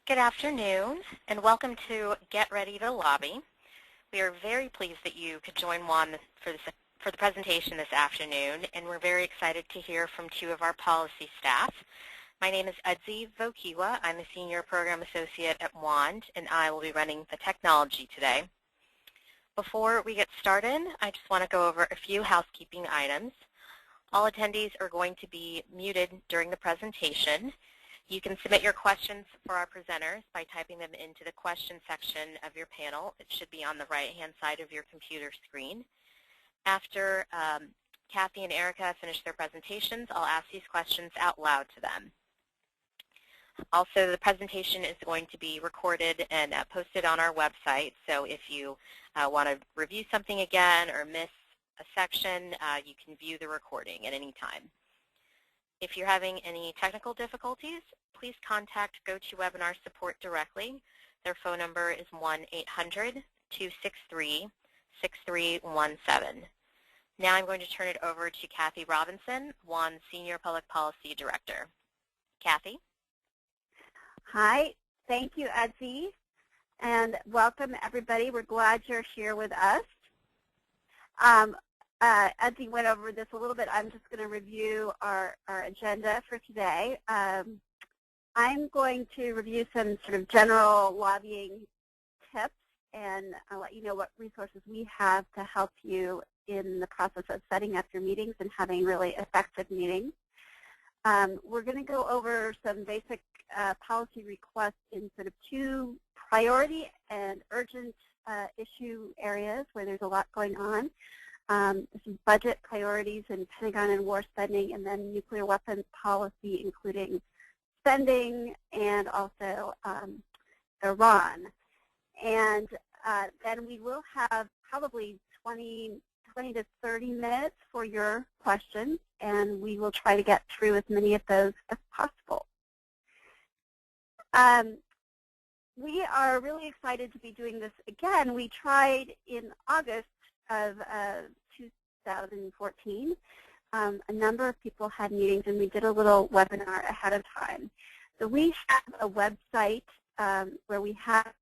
Good afternoon, and welcome to Get Ready to Lobby. We are very pleased that you could join Juan for the presentation this afternoon, and we're very excited to hear from two of our policy staff. My name is Edzi Vokiwa. I'm a Senior Program Associate at WAND, and I will be running the technology today. Before we get started, I just want to go over a few housekeeping items. All attendees are going to be muted during the presentation. You can submit your questions for our presenters by typing them into the question section of your panel. It should be on the right-hand side of your computer screen. After Kathy and Erika finish their presentations, I'll ask these questions out loud to them. Also, the presentation is going to be recorded and posted on our website, so if you want to review something again or miss a section, you can view the recording at any time. If you're having any technical difficulties, please contact GoToWebinar support directly. Their phone number is 1-800-263-6317. Now I'm going to turn it over to Kathy Robinson, WAN's Senior Public Policy Director. Kathy? Hi, thank you, Edzi, and welcome everybody. We're glad you're here with us. Edzi went over this a little bit. I'm just going to review our agenda for today. I'm going to review some sort of general lobbying tips, and I'll let you know what resources we have to help you in the process of setting up your meetings and having really effective meetings. We're going to go over some basic policy requests in sort of two priority and urgent issue areas where there's a lot going on. This is budget priorities and Pentagon and war spending, and then nuclear weapons policy, including spending and also Iran. And then we will have probably 20 to 30 minutes for your questions, and we will try to get through as many of those as possible. We are really excited to be doing this again. We tried in August of 2014. A number of people had meetings, and we did a little webinar ahead of time. So we have a website where we have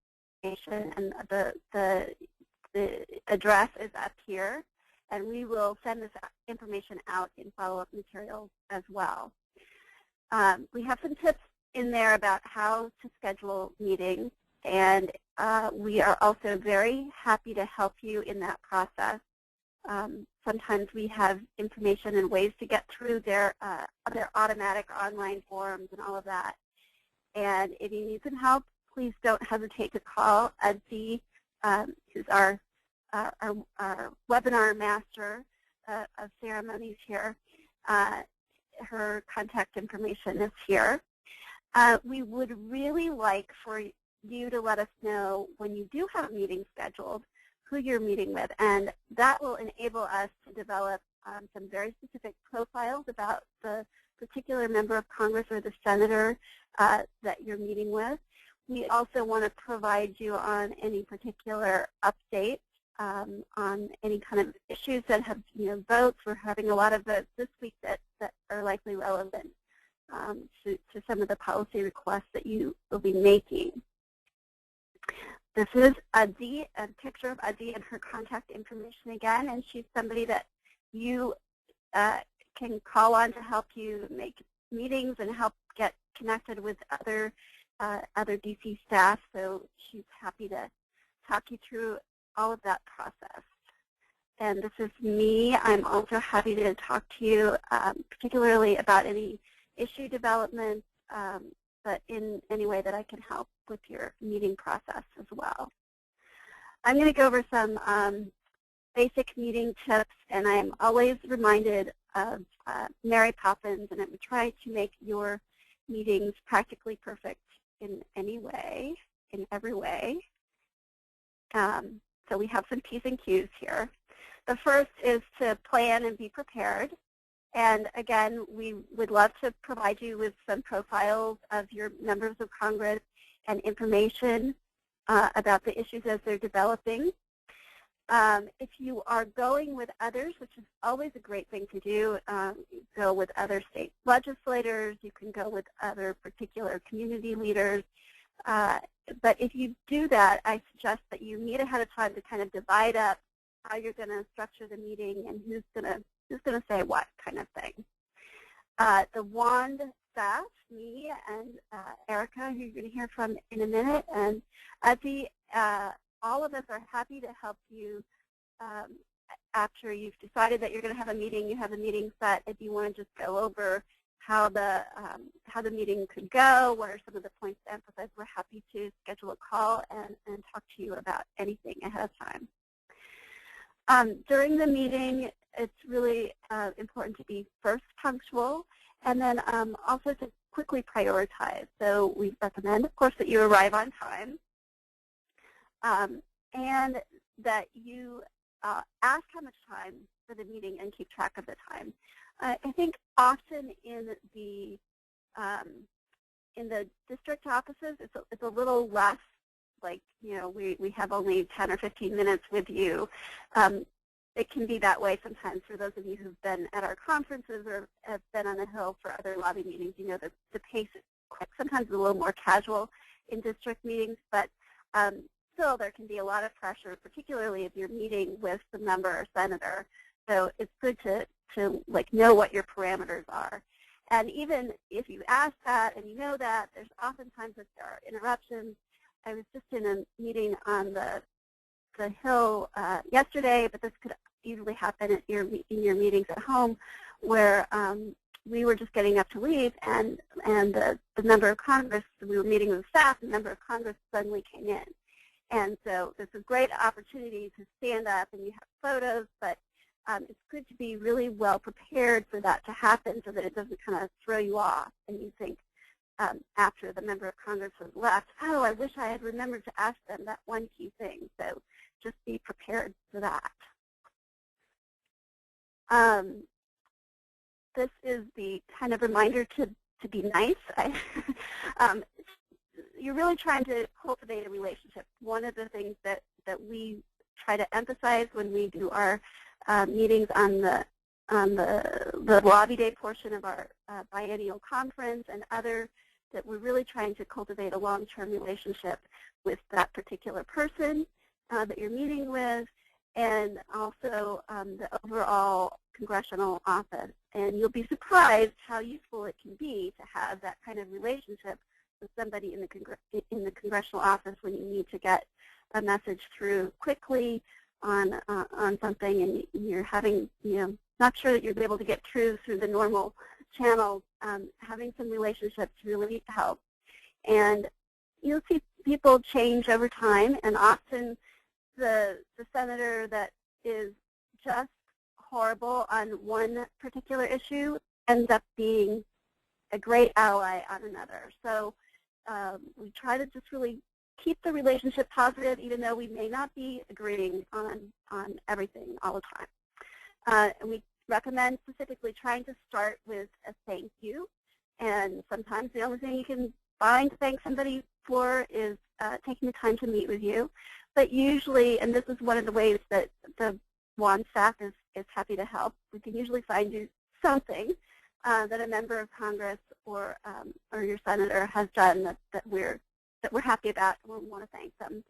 information, and the address is up here, and we will send this information out in follow-up materials as well. We have some tips in there about how to schedule meetings, and we are also very happy to help you in that process. Sometimes we have information and ways to get through their automatic online forms and all of that. And if you need some help, please don't hesitate to call Edzi, who's our webinar master of ceremonies here. Her contact information is here. We would really like for you to let us know when you do have a meeting scheduled, who you're meeting with, and that will enable us to develop some very specific profiles about the particular member of Congress or the senator that you're meeting with. We also want to provide you on any particular updates on any kind of issues that have, votes. We're having a lot of votes this week that are likely relevant to some of the policy requests that you will be making. This is Edzi, a picture of Edzi and her contact information again, and she's somebody that you can call on to help you make meetings and help get connected with other DC staff, so she's happy to talk you through all of that process. And this is me. I'm also happy to talk to you particularly about any issue development, but in any way that I can help with your meeting process as well. I'm going to go over some basic meeting tips, and I'm always reminded of Mary Poppins, and I would try to make your meetings practically perfect in any way, in every way. So we have some P's and Q's here. The first is to plan and be prepared. And again, we would love to provide you with some profiles of your members of Congress and information about the issues as they're developing. If you are going with others, which is always a great thing to do, go with other state legislators, you can go with other particular community leaders. But if you do that, I suggest that you meet ahead of time to kind of divide up how you're going to structure the meeting and who's going to say what kind of thing. The WAND staff, me and Erika, who you're going to hear from in a minute, and all of us are happy to help you after you've decided that you're going to have a meeting. You have a meeting set. If you want to just go over how the meeting could go, what are some of the points to emphasize, we're happy to schedule a call and talk to you about anything ahead of time. During the meeting, it's really important to be first punctual, and then also to quickly prioritize. So we recommend, of course, that you arrive on time, and that you ask how much time for the meeting and keep track of the time. I think often in the district offices, it's a little less. Like, you know, we have only 10 or 15 minutes with you. It can be that way sometimes for those of you who've been at our conferences or have been on the Hill for other lobby meetings. You know, the pace is quick. Sometimes it's a little more casual in district meetings, but still there can be a lot of pressure, particularly if you're meeting with the member or senator. So it's good to like know what your parameters are. And even if you ask that and you know that, there's oftentimes that there are interruptions. I was just in a meeting on the Hill yesterday, but this could easily happen in your meetings at home, where we were just getting up to leave, and the member of Congress, we were meeting with staff, the member of Congress suddenly came in. And so it's a great opportunity to stand up and you have photos, but it's good to be really well prepared for that to happen so that it doesn't kind of throw you off and you think, after the member of Congress has left, oh, I wish I had remembered to ask them that one key thing. So just be prepared for that. This is the kind of reminder to be nice. You're really trying to cultivate a relationship. One of the things that we try to emphasize when we do our meetings on the lobby day portion of our biennial conference and other, that we're really trying to cultivate a long-term relationship with that particular person that you're meeting with, and also the overall congressional office. And you'll be surprised how useful it can be to have that kind of relationship with somebody in the congressional office when you need to get a message through quickly on something, and you're having, not sure that you'll be able to get through the normal channels. Having some relationships really helps. And you'll see people change over time, and often the senator that is just horrible on one particular issue ends up being a great ally on another. So we try to just really keep the relationship positive, even though we may not be agreeing on everything all the time. And we recommend specifically trying to start with a thank you. And sometimes the only thing you can find to thank somebody for is taking the time to meet with you. But usually, and this is one of the ways that the WAN staff is happy to help, we can usually find you something that a member of Congress or your senator has done that we're happy about, and we want to thank them.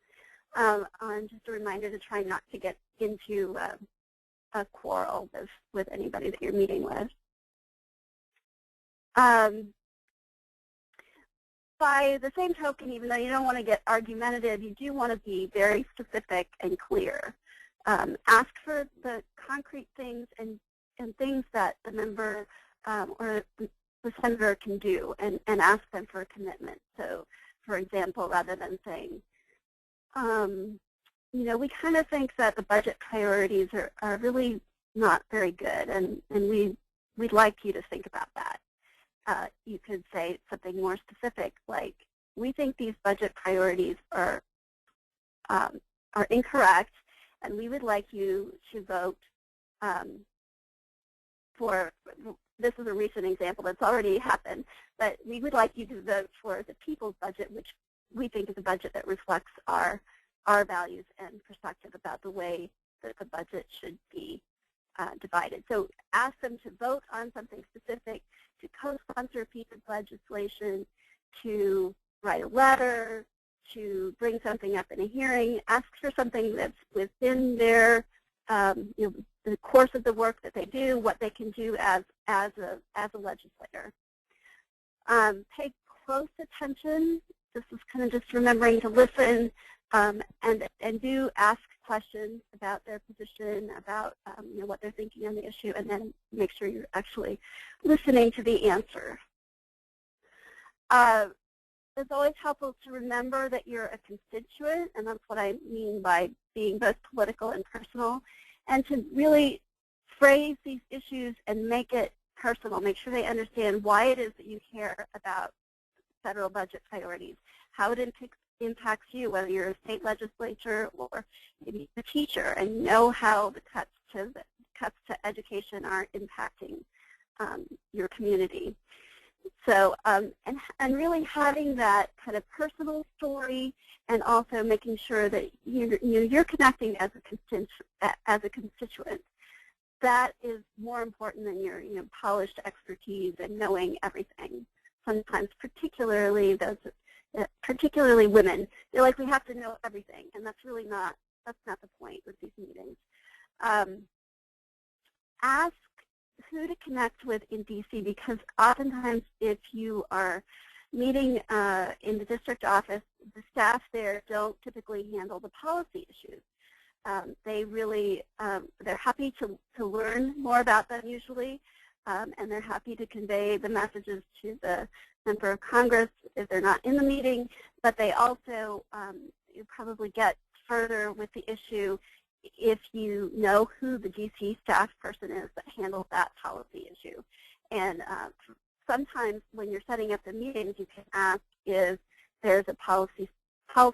And just a reminder to try not to get into a quarrel with anybody that you're meeting with. By the same token, even though you don't want to get argumentative, you do want to be very specific and clear. Ask for the concrete things and things that the member or the senator can do, and ask them for a commitment. So, for example, rather than saying, we kind of think that the budget priorities are really not very good, and we'd like you to think about that. You could say something more specific, like, we think these budget priorities are incorrect, and we would like you to vote for, this is a recent example that's already happened, but we would like you to vote for the people's budget, which we think is a budget that reflects our values and perspective about the way that the budget should be divided. So ask them to vote on something specific, to co-sponsor a piece of legislation, to write a letter, to bring something up in a hearing, ask for something that's within their the course of the work that they do, what they can do as a legislator. Pay close attention. This is kind of just remembering to listen and do ask questions about their position, about what they're thinking on the issue, and then make sure you're actually listening to the answer. It's always helpful to remember that you're a constituent, and that's what I mean by being both political and personal, and to really phrase these issues and make it personal. Make sure they understand why it is that you care about federal budget priorities, how it impacts you, whether you're a state legislature or maybe a teacher, and know how the cuts to education are impacting your community. So, and really having that kind of personal story, and also making sure that you're connecting as a constituent. That is more important than your polished expertise and knowing everything. Sometimes, particularly women, they're like, we have to know everything, and that's not the point with these meetings. Ask who to connect with in DC, because oftentimes if you are meeting in the district office, the staff there don't typically handle the policy issues. They really, they're happy to learn more about them usually, and they're happy to convey the messages to the member of Congress if they're not in the meeting, but they also you probably get further with the issue if you know who the DC staff person is that handles that policy issue. And sometimes when you're setting up the meetings, you can ask if there's a policy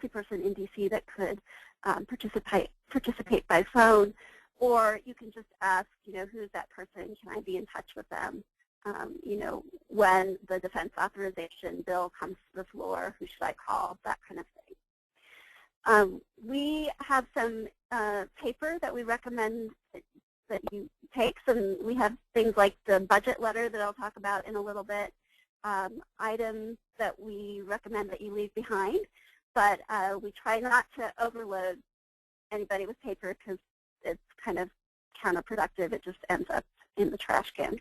person in DC that could participate by phone, or you can just ask, who's that person? Can I be in touch with them? When the defense authorization bill comes to the floor, who should I call? That kind of thing. We have some paper that we recommend that you take. We have things like the budget letter that I'll talk about in a little bit, items that we recommend that you leave behind, but we try not to overload anybody with paper because it's kind of counterproductive. It just ends up in the trash can.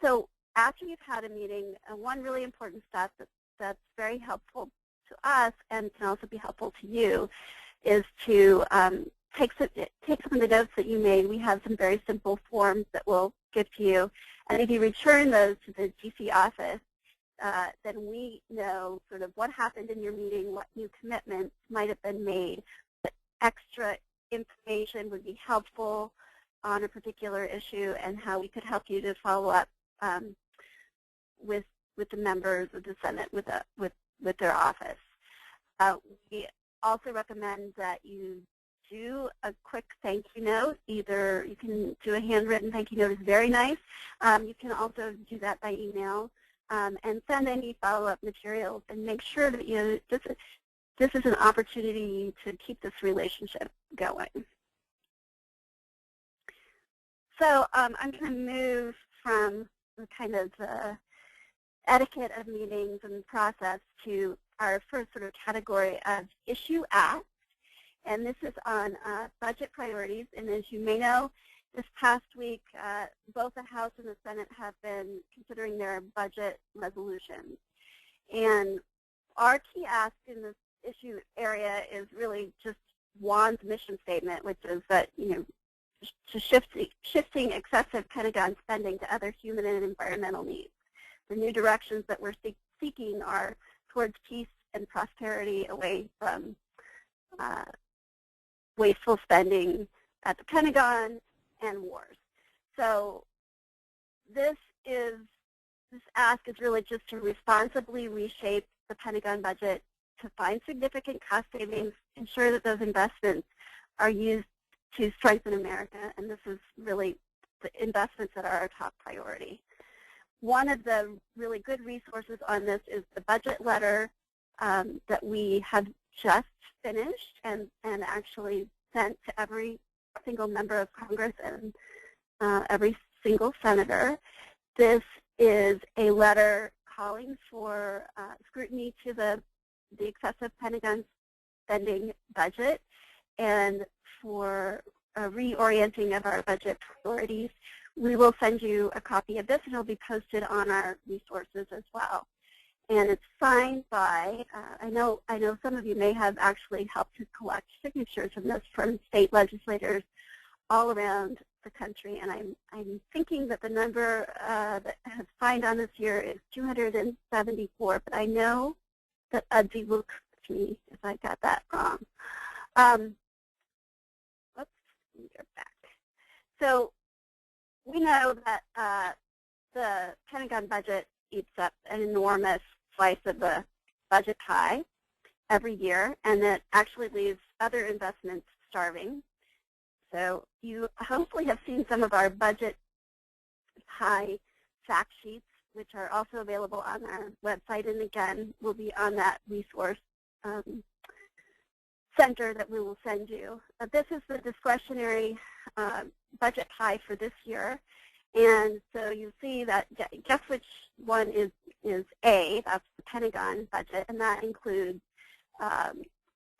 So after you've had a meeting, one really important step that's very helpful to us and can also be helpful to you is to take some of the notes that you made. We have some very simple forms that we'll give to you, and if you return those to the DC office, then we know sort of what happened in your meeting, what new commitments might have been made, what extra information would be helpful on a particular issue, and how we could help you to follow up with the members of the Senate with their office. We also recommend that you do a quick thank you note. Either you can do a handwritten thank you note, is very nice. You can also do that by email, and send any follow-up materials, and make sure that this is an opportunity to keep this relationship going. So I'm going to move from the kind of etiquette of meetings and process to our first sort of category of issue asked, and this is on budget priorities. And as you may know, this past week, both the House and the Senate have been considering their budget resolutions. And our key ask in this issue area is really just Juan's mission statement, which is that, to shifting excessive Pentagon spending to other human and environmental needs. The new directions that we're seeking are towards peace and prosperity, away from wasteful spending at the Pentagon and wars. So this ask is really just to responsibly reshape the Pentagon budget to find significant cost savings, ensure that those investments are used to strengthen America, and this is really the investments that are our top priority. One of the really good resources on this is the budget letter that we have just finished and actually sent to every single member of Congress and every single senator. This is a letter calling for scrutiny to the excessive Pentagon spending budget and for reorienting of our budget priorities. We will send you a copy of this, and it'll be posted on our resources as well. And it's signed by, I know some of you may have actually helped to collect signatures from this from state legislators all around the country, and I'm thinking that the number that has signed on this year is 274, but I know that Udzi will correct me if I got that wrong. Let's get back. So we know that the Pentagon budget eats up an enormous slice of the budget pie every year, and that actually leaves other investments starving. So you hopefully have seen some of our budget pie fact sheets, which are also available on our website, and again, will be on that resource center that we will send you. This is the discretionary budget pie for this year. And so you see that, guess which one is A, that's the Pentagon budget, and that includes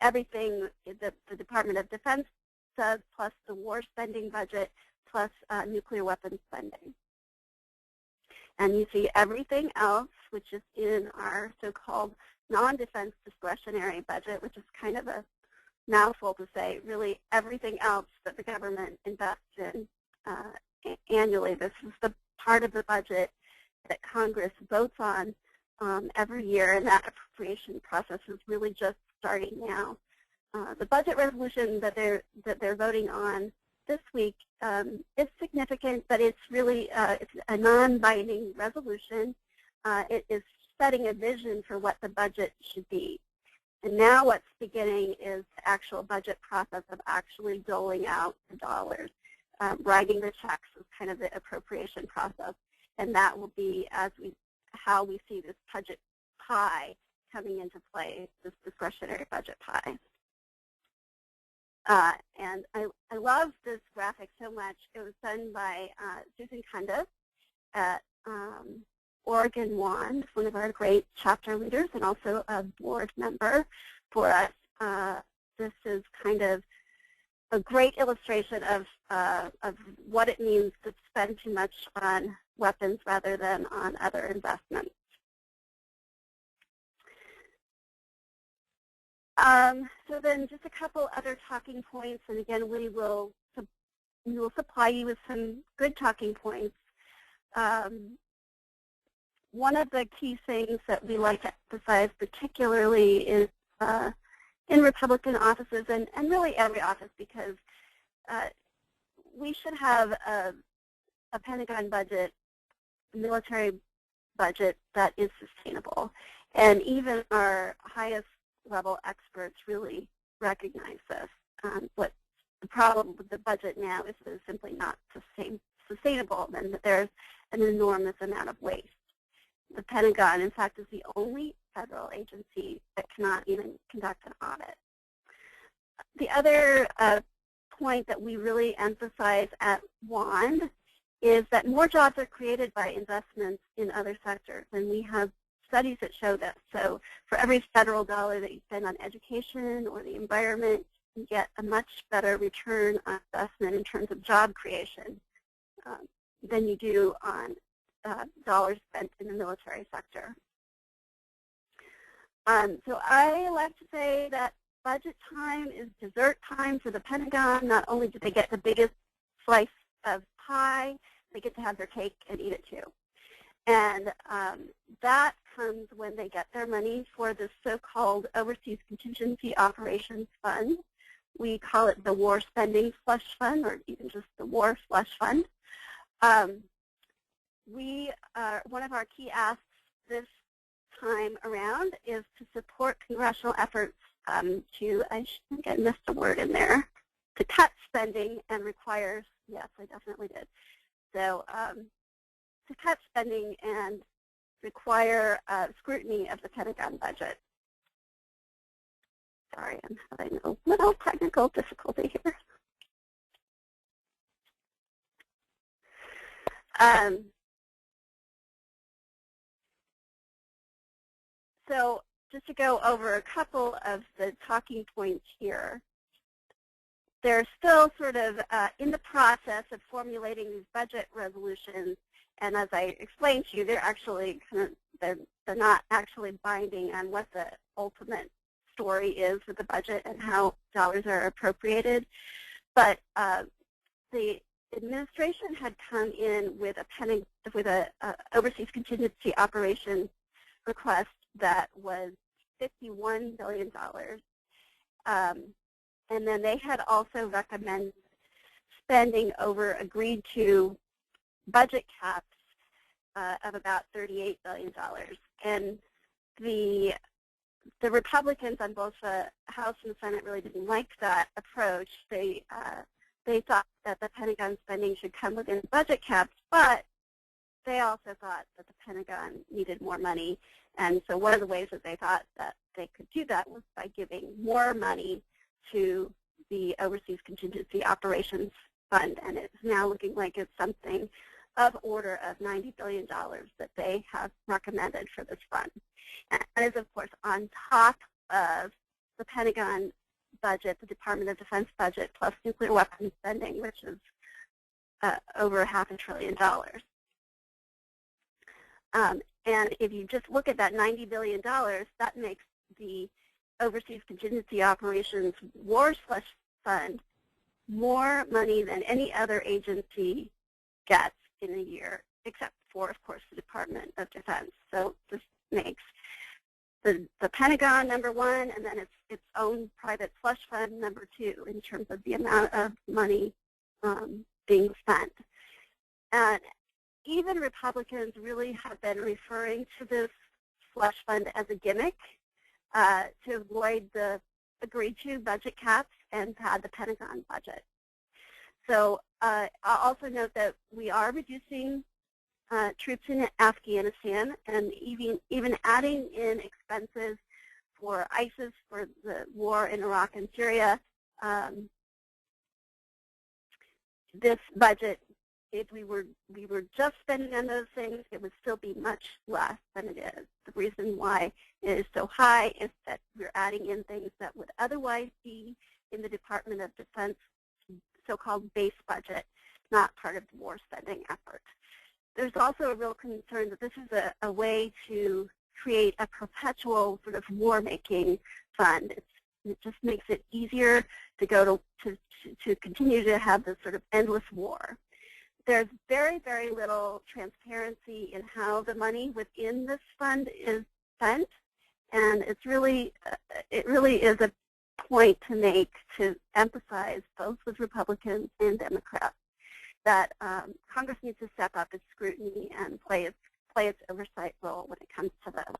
everything the Department of Defense does, plus the war spending budget, plus nuclear weapons spending. And you see everything else, which is in our so-called non-defense discretionary budget, which is kind of a mouthful to say, really everything else that the government invests in annually. This is the part of the budget that Congress votes on every year, and that appropriation process is really just starting now. The budget resolution that they're voting on this week is significant, but it's really it's a non-binding resolution. It is setting a vision for what the budget should be. And now what's beginning is the actual budget process of actually doling out the dollars. Writing the checks is kind of the appropriation process, and that will be how we see this budget pie coming into play, this discretionary budget pie. And I love this graphic so much. It was done by Susan Cundiff at Oregon WAND, one of our great chapter leaders and also a board member for us. This is kind of a great illustration of what it means to spend too much on weapons rather than on other investments. So then just a couple other talking points, and again, we will supply you with some good talking points. One of the key things that we like to emphasize particularly is in Republican offices, and really every office, because we should have a Pentagon budget, military budget that is sustainable. And even our highest level experts really recognize this. What the problem with the budget now is that it's simply not sustainable, and that there's an enormous amount of waste. The Pentagon, in fact, is the only federal agency that cannot even conduct an audit. The other point that we really emphasize at WAND is that more jobs are created by investments in other sectors, and we have studies that show this. So for every federal dollar that you spend on education or the environment, you get a much better return on investment in terms of job creation than you do on dollars spent in the military sector. So I like to say that budget time is dessert time for the Pentagon. Not only do they get the biggest slice of pie, they get to have their cake and eat it too. And that comes when they get their money for the so-called Overseas Contingency Operations Fund. We call it the War Spending Slush Fund, or even just the War Slush Fund. One of our key asks this time around is to support congressional efforts to, I think I missed a word in there, to cut spending and requires, yes, I definitely did. So to cut spending and require scrutiny of the Pentagon budget. Sorry, I'm having a little technical difficulty here. So just to go over a couple of the talking points here, they're still sort of in the process of formulating these budget resolutions, and as I explained to you, they're actually they're not actually binding on what the ultimate story is with the budget and how dollars are appropriated. But the administration had come in with a overseas contingency operations request that was $51 billion. And then they had also recommended spending over agreed to budget caps of about $38 billion. And the Republicans on both the House and the Senate really didn't like that approach. They thought that the Pentagon spending should come within budget caps, but they also thought that the Pentagon needed more money. And so one of the ways that they thought that they could do that was by giving more money to the Overseas Contingency Operations Fund, and it's now looking like it's something of order of $90 billion that they have recommended for this fund. And that is, of course, on top of the Pentagon budget, the Department of Defense budget, plus nuclear weapons spending, which is over $500 billion. And if you just look at that $90 billion, that makes the Overseas Contingency Operations War Slush Fund more money than any other agency gets in a year, except for, of course, the Department of Defense. So this makes the Pentagon number one, and then its own private slush fund number two in terms of the amount of money being spent. And even Republicans really have been referring to this slush fund as a gimmick to avoid the agreed-to budget caps and pad the Pentagon budget. So I'll also note that we are reducing troops in Afghanistan, and even adding in expenses for ISIS for the war in Iraq and Syria. This budget, if we were just spending on those things, it would still be much less than it is. The reason why it is so high is that we're adding in things that would otherwise be in the Department of Defense so-called base budget, not part of the war spending effort. There's also a real concern that this is a way to create a perpetual sort of war-making fund. It just makes it easier to go to continue to have this sort of endless war. There's very, very little transparency in how the money within this fund is spent, and it really is a point to make, to emphasize both with Republicans and Democrats, that Congress needs to step up its scrutiny and play its oversight role when it comes to this.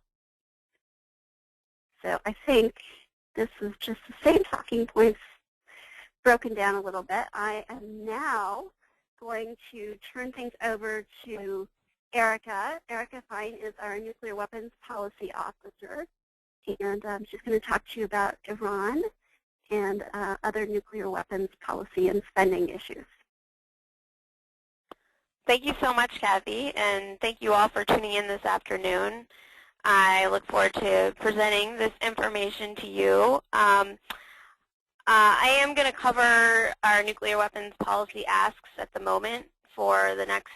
So I think this is just the same talking points broken down a little bit. I am now going to turn things over to Erika. Erika Fight is our Nuclear Weapons Policy Officer, and she's going to talk to you about Iran and other nuclear weapons policy and spending issues. Thank you so much, Kathy, and thank you all for tuning in this afternoon. I look forward to presenting this information to you. I am going to cover our nuclear weapons policy asks at the moment for the next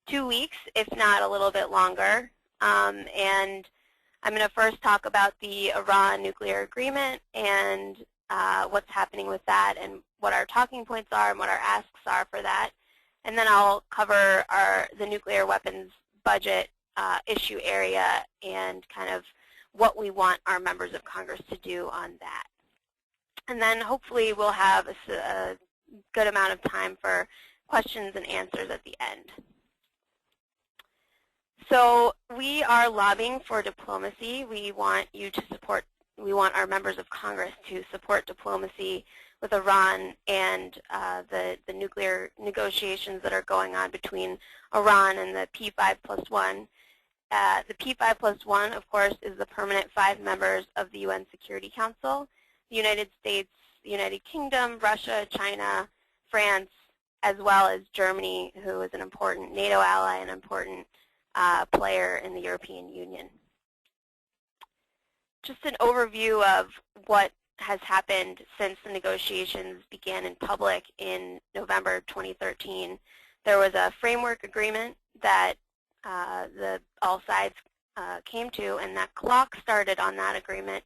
2 weeks, if not a little bit longer. And I'm going to first talk about the Iran nuclear agreement and what's happening with that and what our talking points are and what our asks are for that. And then I'll cover the nuclear weapons budget issue area and kind of what we want our members of Congress to do on that. And then hopefully we'll have a good amount of time for questions and answers at the end. So we are lobbying for diplomacy. We want our members of Congress to support diplomacy with Iran and the nuclear negotiations that are going on between Iran and the P5+1. The P5+1, of course, is the permanent 5 members of the UN Security Council: the United States, the United Kingdom, Russia, China, France, as well as Germany, who is an important NATO ally and important player in the European Union. just an overview of what has happened since the negotiations began in public in November 2013. There was a framework agreement that all sides came to, and that clock started on that agreement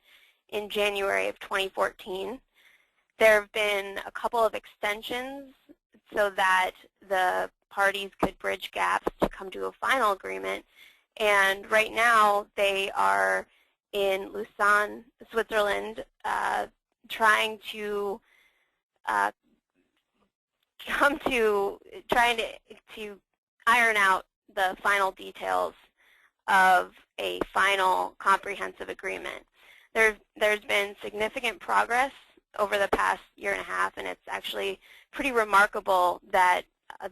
in January of 2014. There have been a couple of extensions so that the parties could bridge gaps to come to a final agreement. And right now they are in Lausanne, Switzerland, trying to iron out the final details of a final comprehensive agreement. There's been significant progress over the past year and a half, and it's actually pretty remarkable that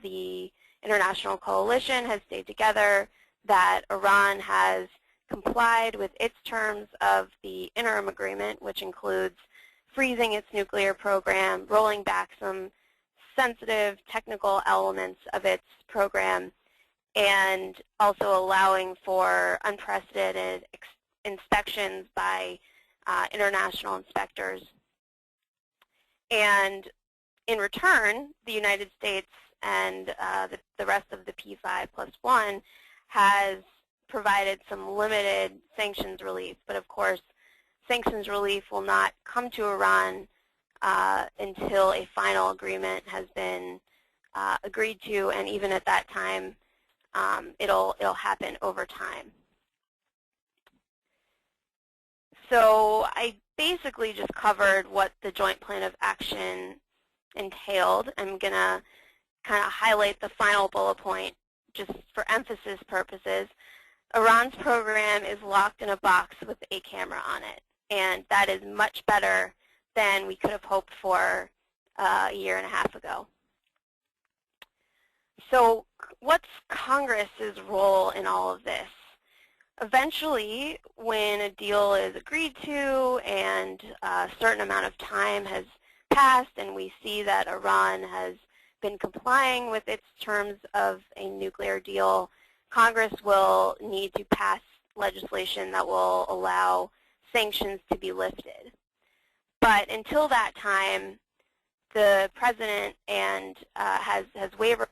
the international coalition has stayed together, that Iran has complied with its terms of the interim agreement, which includes freezing its nuclear program, rolling back some sensitive technical elements of its program, and also allowing for unprecedented inspections by international inspectors. And in return, the United States and the rest of the P5+1 has provided some limited sanctions relief. But of course, sanctions relief will not come to Iran until a final agreement has been agreed to, and even at that time, it'll happen over time. So I basically just covered what the Joint Plan of Action entailed. I'm going to kind of highlight the final bullet point just for emphasis purposes. Iran's program is locked in a box with a camera on it, and that is much better than we could have hoped for a year and a half ago. So what's Congress's role in all of this? Eventually, when a deal is agreed to and a certain amount of time has passed and we see that Iran has been complying with its terms of a nuclear deal, Congress will need to pass legislation that will allow sanctions to be lifted. But until that time, the President has wavered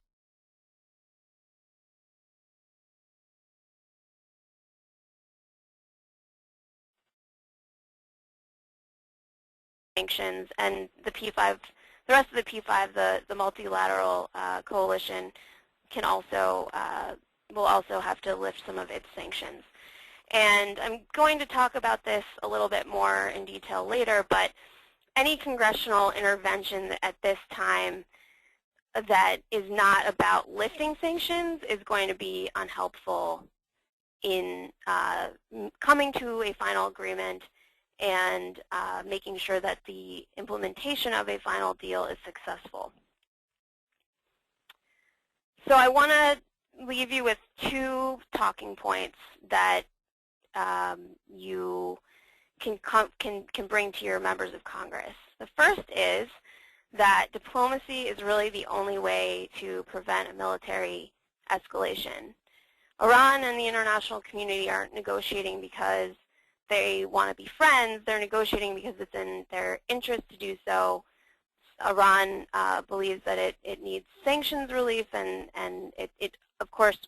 sanctions, and the rest of the P5, the multilateral coalition, can also will also have to lift some of its sanctions. And I'm going to talk about this a little bit more in detail later, but any congressional intervention at this time that is not about lifting sanctions is going to be unhelpful in coming to a final agreement and making sure that the implementation of a final deal is successful. So I want to leave you with two talking points that you can bring to your members of Congress. The first is that diplomacy is really the only way to prevent a military escalation. Iran and the international community aren't negotiating because they want to be friends. They're negotiating because it's in their interest to do so. Iran believes that it needs sanctions relief, and it of course,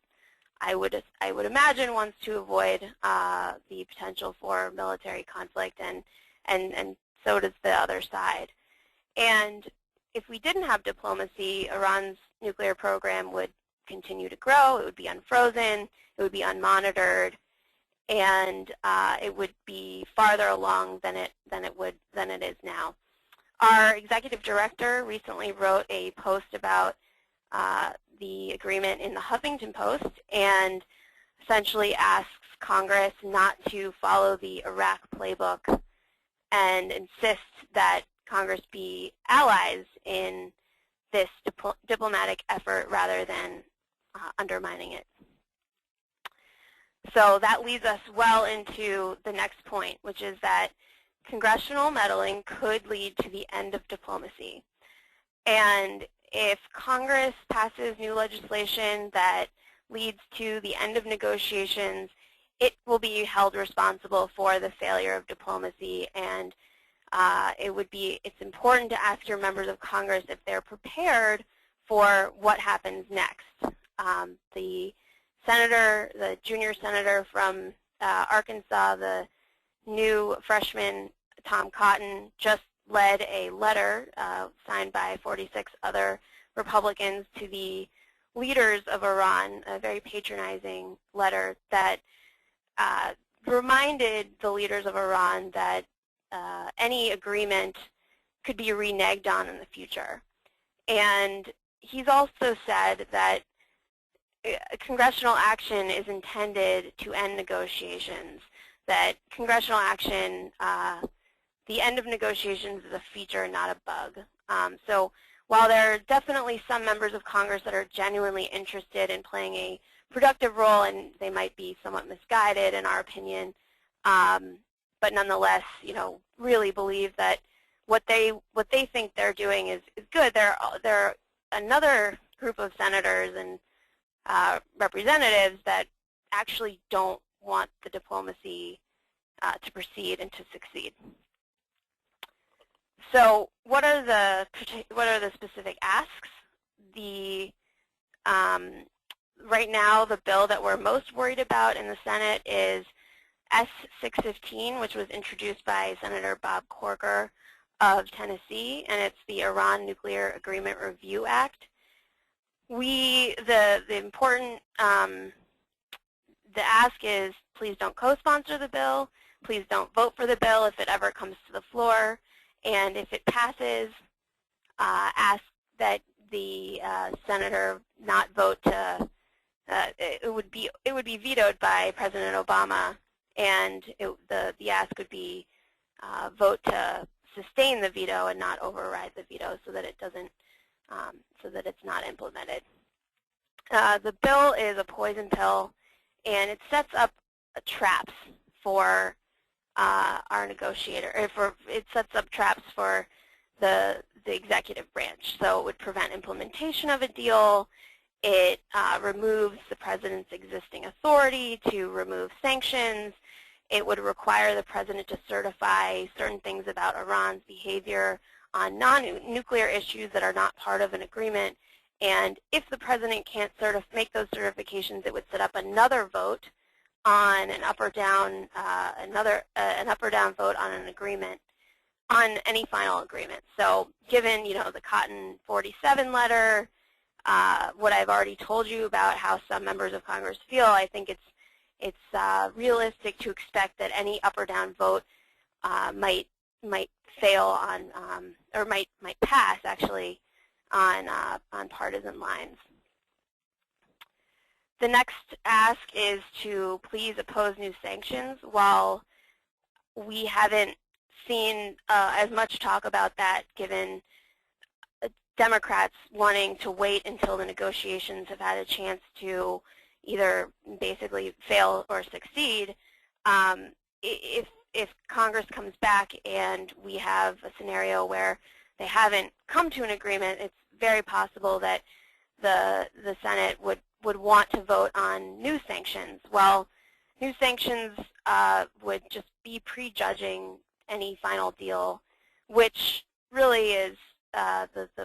I would imagine, wants to avoid the potential for military conflict, and so does the other side. And if we didn't have diplomacy, Iran's nuclear program would continue to grow. It would be unfrozen. It would be unmonitored, and it would be farther along than it is now. Our executive director recently wrote a post about the agreement in the Huffington Post and essentially asks Congress not to follow the Iraq playbook and insists that Congress be allies in this diplomatic effort rather than undermining it. So that leads us well into the next point, which is that congressional meddling could lead to the end of diplomacy. And if Congress passes new legislation that leads to the end of negotiations, it will be held responsible for the failure of diplomacy, and it's important to ask your members of Congress if they're prepared for what happens next. The junior senator from Arkansas, the new freshman Tom Cotton, just led a letter signed by 46 other Republicans to the leaders of Iran, a very patronizing letter that reminded the leaders of Iran that any agreement could be reneged on in the future. And he's also said that congressional action is intended to end negotiations, that congressional action, the end of negotiations is a feature, not a bug. So while there are definitely some members of Congress that are genuinely interested in playing a productive role, and they might be somewhat misguided in our opinion, but nonetheless, really believe that what they think they're doing is good. There are another group of senators and representatives that actually don't want the diplomacy to proceed and to succeed. So what are the specific asks? Right now, the bill that we're most worried about in the Senate is S-615, which was introduced by Senator Bob Corker of Tennessee, and it's the Iran Nuclear Agreement Review Act. The ask is, please don't co-sponsor the bill. Please don't vote for the bill if it ever comes to the floor. And if it passes, ask that the senator not vote to. It would be vetoed by President Obama, and the ask would be vote to sustain the veto and not override the veto, so that it doesn't, so that it's not implemented. The bill is a poison pill, and it sets up traps for our negotiator. It sets up traps for the executive branch. So it would prevent implementation of a deal. It removes the president's existing authority to remove sanctions. It would require the president to certify certain things about Iran's behavior on non-nuclear issues that are not part of an agreement. And if the president can't make those certifications, it would set up another vote on an up or down, an up or down vote on an agreement, on any final agreement. So given the Cotton 47 letter, what I've already told you about how some members of Congress feel, I think it's realistic to expect that any up or down vote might fail on, or might pass actually on partisan lines. The next ask is to please oppose new sanctions. While we haven't seen as much talk about that, given Democrats wanting to wait until the negotiations have had a chance to either basically fail or succeed, if Congress comes back and we have a scenario where they haven't come to an agreement, it's very possible that the Senate would want to vote on new sanctions. Well, new sanctions would just be prejudging any final deal, which really is the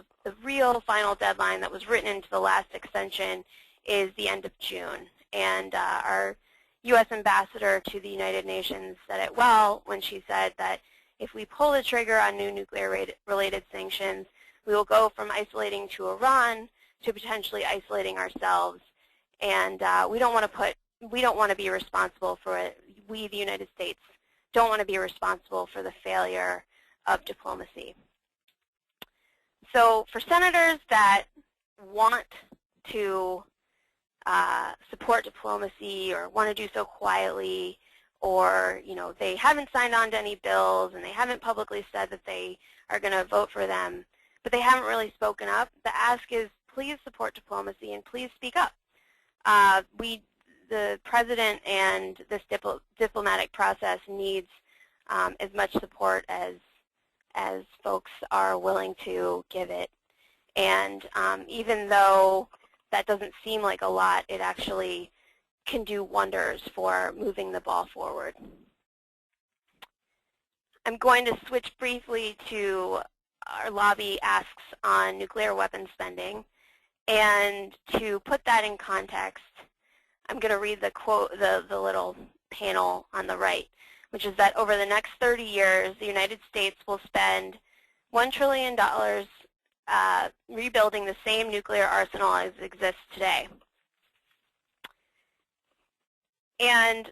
real final deadline that was written into the last extension is the end of June. And our U.S. ambassador to the United Nations said it well when she said that if we pull the trigger on new nuclear-related sanctions, we will go from isolating to Iran to potentially isolating ourselves. And we don't want to be responsible for it. We, the United States, don't want to be responsible for the failure of diplomacy. So for senators that want to support diplomacy or want to do so quietly, or they haven't signed on to any bills and they haven't publicly said that they are going to vote for them, but they haven't really spoken up, the ask is please support diplomacy and please speak up. The president and this diplomatic process needs as much support as folks are willing to give it. And even though that doesn't seem like a lot, it actually can do wonders for moving the ball forward. I'm going to switch briefly to our lobby asks on nuclear weapons spending. And to put that in context, I'm going to read the quote, the little panel on the right, which is that over the next 30 years, the United States will spend $1 trillion rebuilding the same nuclear arsenal as exists today. And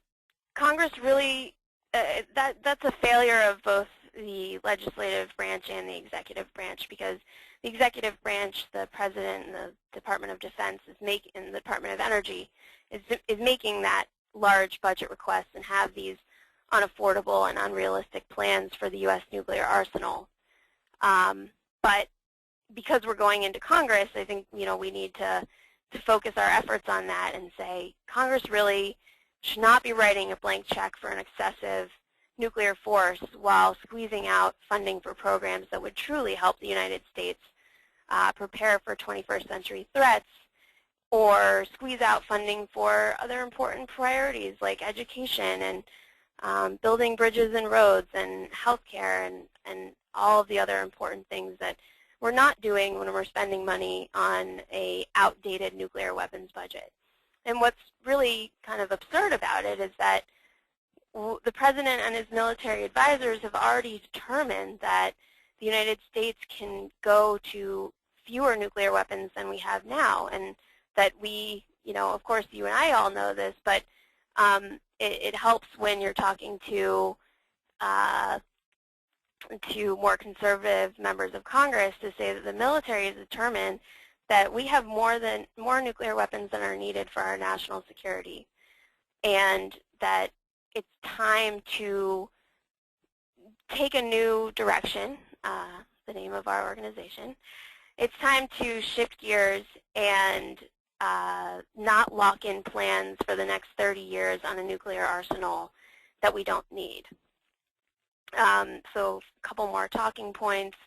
Congress really, that's a failure of both the legislative branch and the executive branch, because the executive branch, the President and the Department of Defense and the Department of Energy is making that large budget request and have these unaffordable and unrealistic plans for the U.S. nuclear arsenal. But because we're going into Congress, I think we need to focus our efforts on that and say Congress really should not be writing a blank check for an excessive nuclear force while squeezing out funding for programs that would truly help the United States prepare for 21st century threats, or squeeze out funding for other important priorities like education and building bridges and roads and healthcare and all of the other important things that we're not doing when we're spending money on an outdated nuclear weapons budget. And what's really kind of absurd about it is that the President and his military advisors have already determined that the United States can go to fewer nuclear weapons than we have now, and that we, of course you and I all know this, but it helps when you're talking to more conservative members of Congress to say that the military has determined that we have more nuclear weapons than are needed for our national security, and that it's time to take a new direction, the name of our organization. It's time to shift gears and not lock in plans for the next 30 years on a nuclear arsenal that we don't need. So a couple more talking points.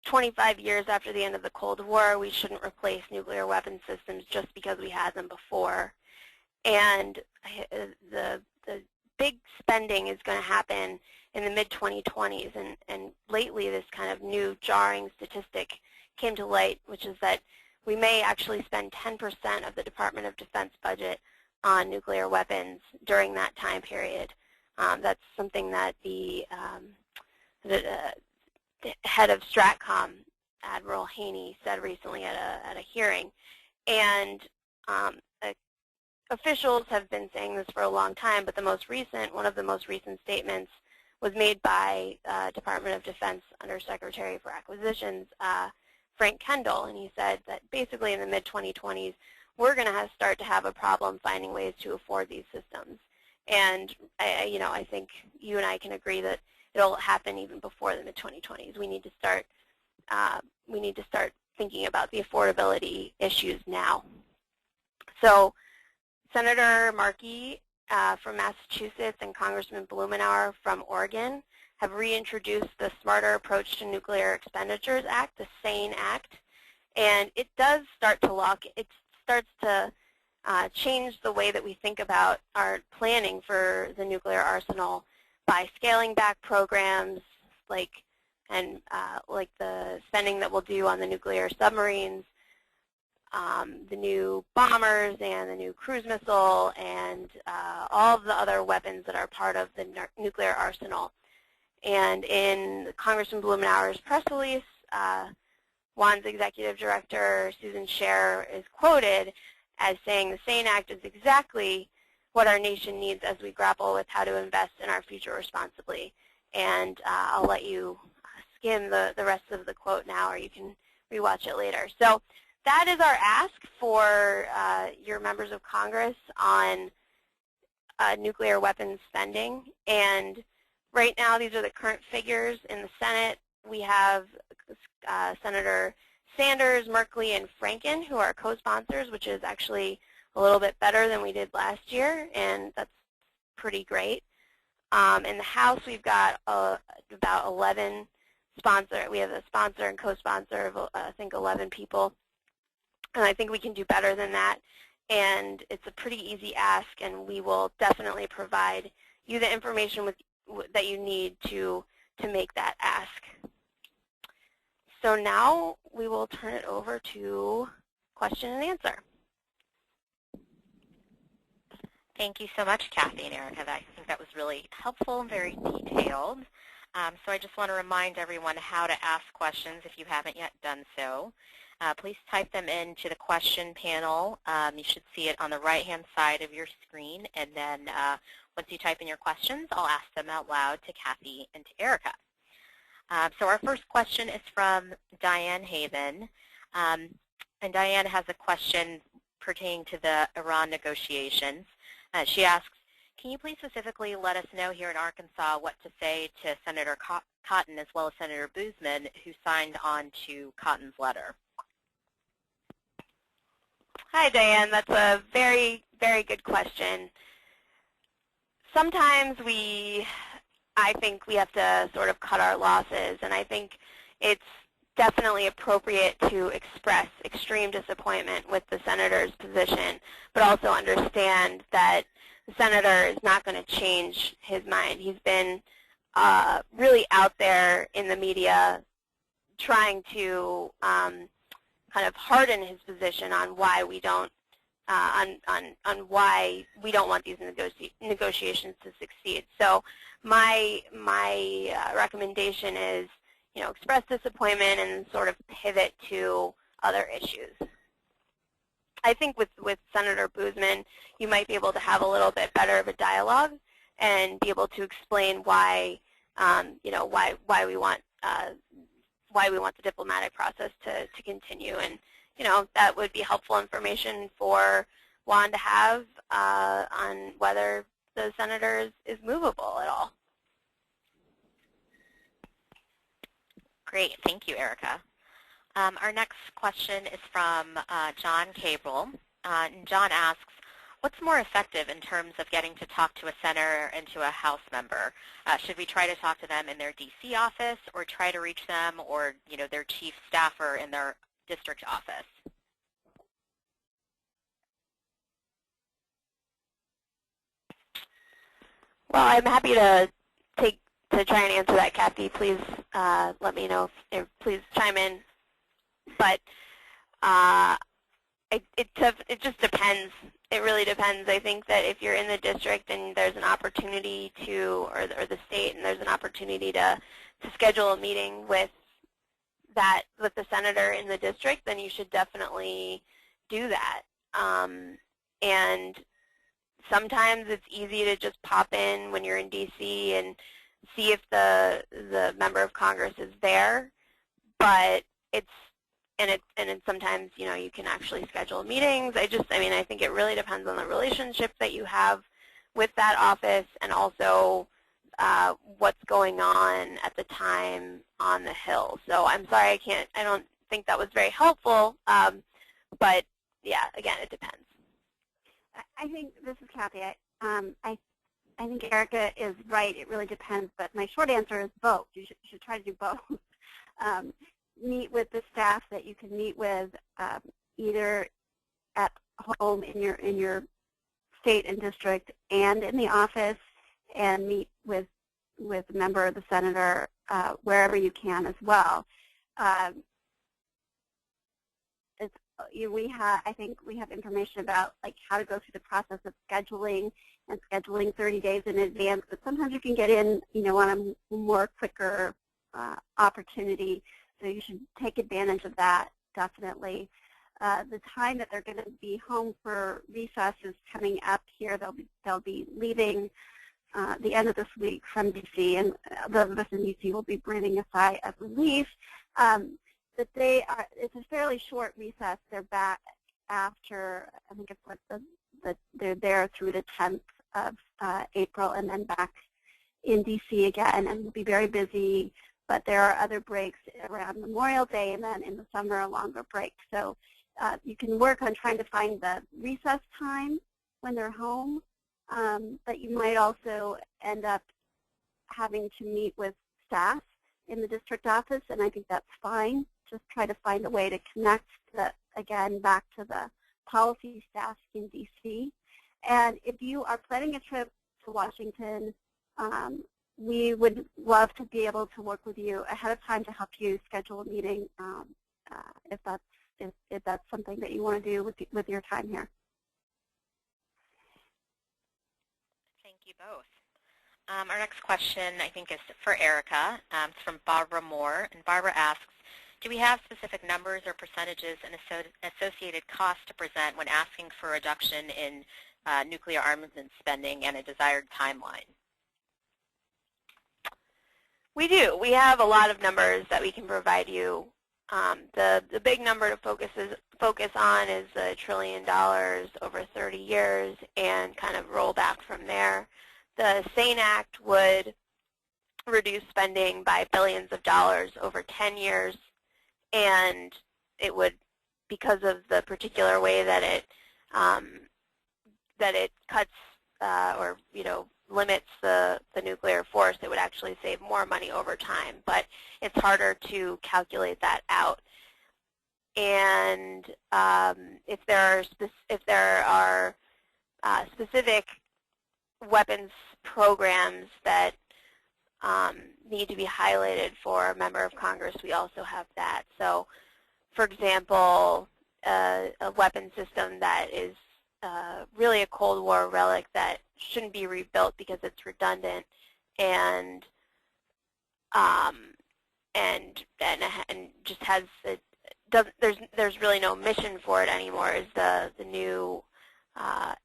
25 years after the end of the Cold War, we shouldn't replace nuclear weapon systems just because we had them before. And the big spending is going to happen in the mid-2020s. And lately, this kind of new jarring statistic came to light, which is that we may actually spend 10% of the Department of Defense budget on nuclear weapons during that time period. That's something that the head of Stratcom, Admiral Haney, said recently at a hearing. And officials have been saying this for a long time, but one of the most recent statements was made by Department of Defense Undersecretary for Acquisitions, Frank Kendall, and he said that basically in the mid-2020s, we're going to start to have a problem finding ways to afford these systems. And I think you and I can agree that it'll happen even before the mid-2020s. We need to start thinking about the affordability issues now. So Senator Markey from Massachusetts and Congressman Blumenauer from Oregon have reintroduced the Smarter Approach to Nuclear Expenditures Act, the SANE Act, and it does start to change the way that we think about our planning for the nuclear arsenal by scaling back programs like the spending that we'll do on the nuclear submarines, the new bombers and the new cruise missile, and all of the other weapons that are part of the nuclear arsenal. And in Congressman Blumenauer's press release, WAN's executive director, Susan Scher, is quoted as saying the SANE Act is exactly what our nation needs as we grapple with how to invest in our future responsibly. And I'll let you skim the rest of the quote now, or you can rewatch it later. So that is our ask for your members of Congress on nuclear weapons spending. And right now, these are the current figures in the Senate. We have Senator Sanders, Merkley, and Franken, who are co-sponsors, which is actually a little bit better than we did last year, and that's pretty great. In the House, we've got about 11 sponsors. We have a sponsor and co-sponsor of, I think, 11 people, and I think we can do better than that. and it's a pretty easy ask, and we will definitely provide you the information that you need to make that ask. So now we will turn it over to question and answer. Thank you so much, Kathy and Erika. I think that was really helpful and very detailed. So I just want to remind everyone how to ask questions if you haven't yet done so. Please type them into the question panel. You should see it on the right-hand side of your screen. And then once you type in your questions, I'll ask them out loud to Kathy and to Erika. So our first question is from Diane Haven. And Diane has a question pertaining to the Iran negotiations. She asks, can you please specifically let us know here in Arkansas what to say to Senator Cotton as well as Senator Boozman, who signed on to Cotton's letter? Hi, Diane. That's a very, very good question. Sometimes I think we have to sort of cut our losses, and I think it's definitely appropriate to express extreme disappointment with the senator's position, but also understand that the senator is not going to change his mind. He's been really out there in the media trying to kind of harden his position on why we don't on why we don't want these negotiations to succeed. So my recommendation is, express disappointment and sort of pivot to other issues. I think with Senator Boozman, you might be able to have a little bit better of a dialogue and be able to explain why, why we want the diplomatic process to continue, and that would be helpful information for Juan to have on whether the senator is movable at all. Great. Thank you, Erika. Our next question is from John Cable. John asks, what's more effective in terms of getting to talk to a senator and to a House member? Should we try to talk to them in their D.C. office or try to reach them or their chief staffer in their district office? Well, I'm happy to try and answer that, Kathy. Please let me know if please chime in. But it just depends. It really depends. I think that if you're in the district and there's an opportunity to, or the state, and there's an opportunity to schedule a meeting with the senator in the district, then you should definitely do that. And sometimes it's easy to just pop in when you're in D.C. and see if the member of Congress is there, but sometimes you can actually schedule meetings. I think it really depends on the relationship that you have with that office, and also what's going on at the time on the Hill. So I'm sorry, I don't think that was very helpful, but yeah, again, it depends. I think, this is Kathy, I think Erika is right. It really depends, but my short answer is both. You should try to do both. Meet with the staff that you can meet with either at home in your state and district and in the office, and meet with a member of the senator wherever you can as well. I think we have information about how to go through the process of scheduling 30 days in advance, but sometimes you can get in on a more quicker opportunity, so you should take advantage of that, definitely. The time that they're going to be home for recess is coming up here. They'll be leaving the end of this week from D.C., and those of us in D.C. will be breathing a sigh of relief. But it's a fairly short recess. They're back after, I think it's they're there through the 10th of April, and then back in D.C. again, and we'll be very busy. But there are other breaks around Memorial Day, and then in the summer a longer break. So you can work on trying to find the recess time when they're home, but you might also end up having to meet with staff in the district office, and I think that's fine. Just try to find a way to connect, again, back to the policy staff in D.C. And if you are planning a trip to Washington, we would love to be able to work with you ahead of time to help you schedule a meeting if that's something that you want to do with your time here. Thank you both. Our next question, I think, is for Erika. It's from Barbara Moore, and Barbara asks, do we have specific numbers or percentages and associated costs to present when asking for a reduction in nuclear armament spending and a desired timeline? We do. We have a lot of numbers that we can provide you. The big number to focus on is $1 trillion over 30 years and kind of roll back from there. The SANE Act would reduce spending by billions of dollars over 10 years, and it would, because of the particular way that it cuts or limits the nuclear force, it would actually save more money over time. But it's harder to calculate that out. And if there are specific weapons programs that need to be highlighted for a member of Congress, we also have that. So, for example, a weapon system that is really a Cold War relic that shouldn't be rebuilt because it's redundant and just has there's really no mission for it anymore is the new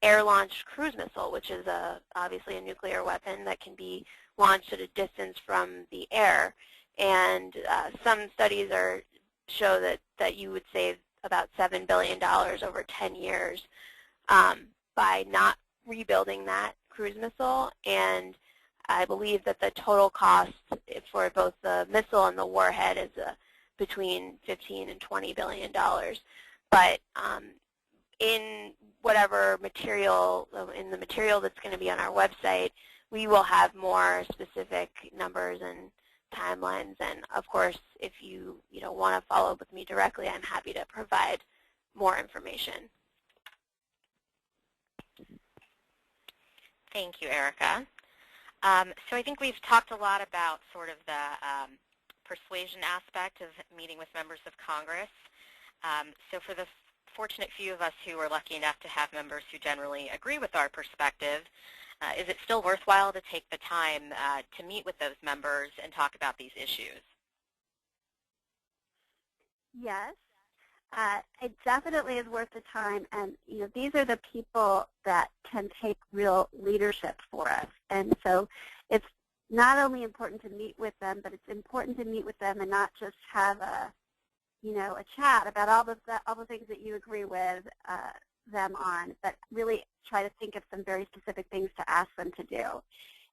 air-launched cruise missile, which is obviously a nuclear weapon that can be launched at a distance from the air. And some studies show that you would save about $7 billion over 10 years by not rebuilding that cruise missile. And I believe that the total cost for both the missile and the warhead is between $15 and $20 billion. But in whatever material, in the material that's going to be on our website, we will have more specific numbers and timelines. And of course, if you want to follow up with me directly, I'm happy to provide more information. Thank you, Erika. So I think we've talked a lot about sort of the persuasion aspect of meeting with members of Congress. So for the fortunate few of us who are lucky enough to have members who generally agree with our perspective, is it still worthwhile to take the time to meet with those members and talk about these issues? Yes, it definitely is worth the time, and these are the people that can take real leadership for us. And so it's not only important to meet with them, but it's important to meet with them and not just have a chat about all the things that you agree with them on, but really try to think of some very specific things to ask them to do.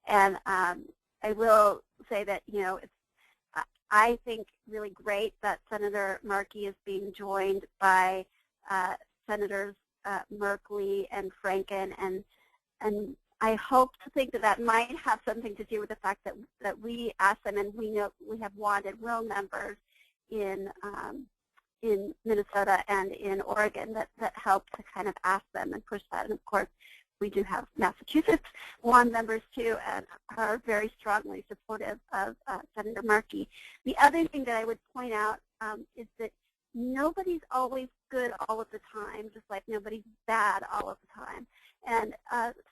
And I will say that it's I think really great that Senator Markey is being joined by Senators Merkley and Franken, and I hope to think that might have something to do with the fact that we asked them, and we know we have wanted will members in Minnesota and in Oregon that help to kind of ask them and push that. And of course, we do have Massachusetts WAN members too, and are very strongly supportive of Senator Markey. The other thing that I would point out is that nobody's always good all of the time, just like nobody's bad all of the time. And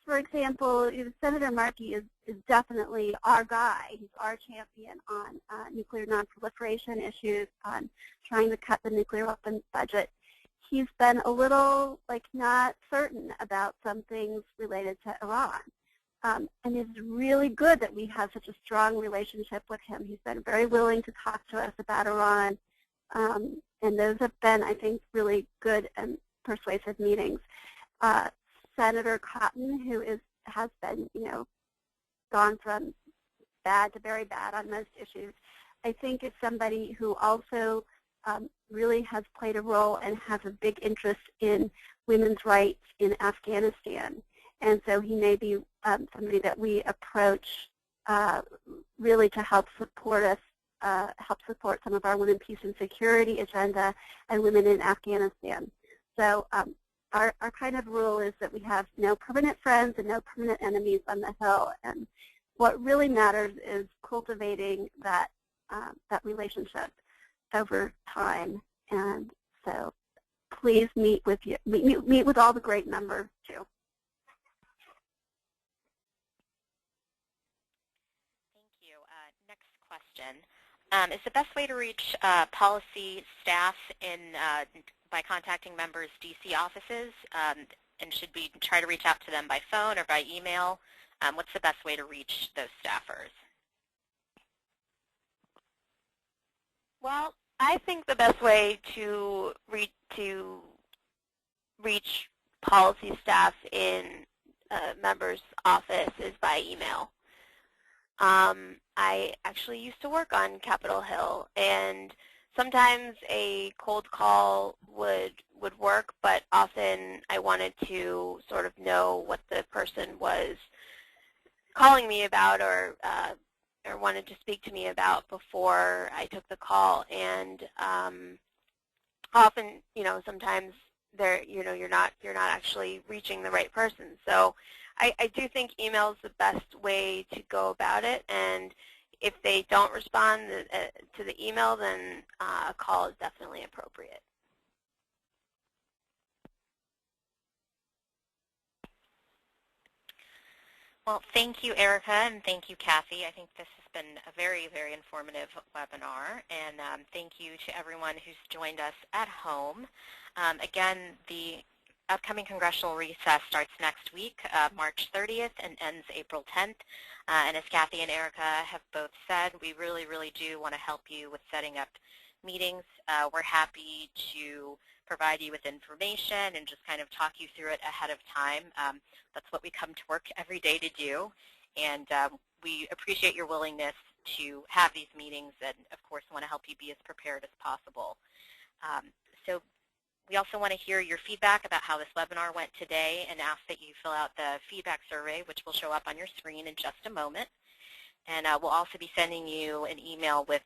for example, Senator Markey is definitely our guy. He's our champion on nuclear nonproliferation issues, on trying to cut the nuclear weapons budget. He's been a little not certain about some things related to Iran. And it's really good that we have such a strong relationship with him. He's been very willing to talk to us about Iran. And those have been, I think, really good and persuasive meetings. Senator Cotton, who has been, gone from bad to very bad on most issues, I think is somebody who also really has played a role and has a big interest in women's rights in Afghanistan. And so he may be somebody that we approach really to help support us, help support some of our women, peace, and security agenda and women in Afghanistan. So our kind of rule is that we have no permanent friends and no permanent enemies on the Hill. And what really matters is cultivating that, that relationship over time. And so please meet with all the great members too. Thank you. Next question. Is the best way to reach policy staff by contacting members' DC offices? And should we try to reach out to them by phone or by email? What's the best way to reach those staffers? Well, I think the best way to reach policy staff in a member's office is by email. I actually used to work on Capitol Hill, and sometimes a cold call would work, but often I wanted to sort of know what the person was calling me about or wanted to speak to me about before I took the call. And often, sometimes you're not actually reaching the right person. So I do think email is the best way to go about it, and if they don't respond to the email, then a call is definitely appropriate. Well, thank you, Erika, and thank you, Kathy. I think this has been a very, very informative webinar, and thank you to everyone who's joined us at home. Again, the upcoming congressional recess starts next week, March 30th, and ends April 10th. And as Kathy and Erika have both said, we really, really do want to help you with setting up meetings. We're happy to provide you with information and just kind of talk you through it ahead of time. That's what we come to work every day to do. And we appreciate your willingness to have these meetings and, of course, want to help you be as prepared as possible. So we also want to hear your feedback about how this webinar went today and ask that you fill out the feedback survey, which will show up on your screen in just a moment. And we'll also be sending you an email with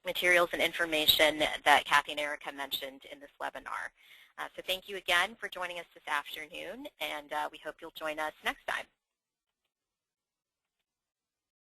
materials and information that Kathy and Erika mentioned in this webinar. So thank you again for joining us this afternoon, and we hope you'll join us next time.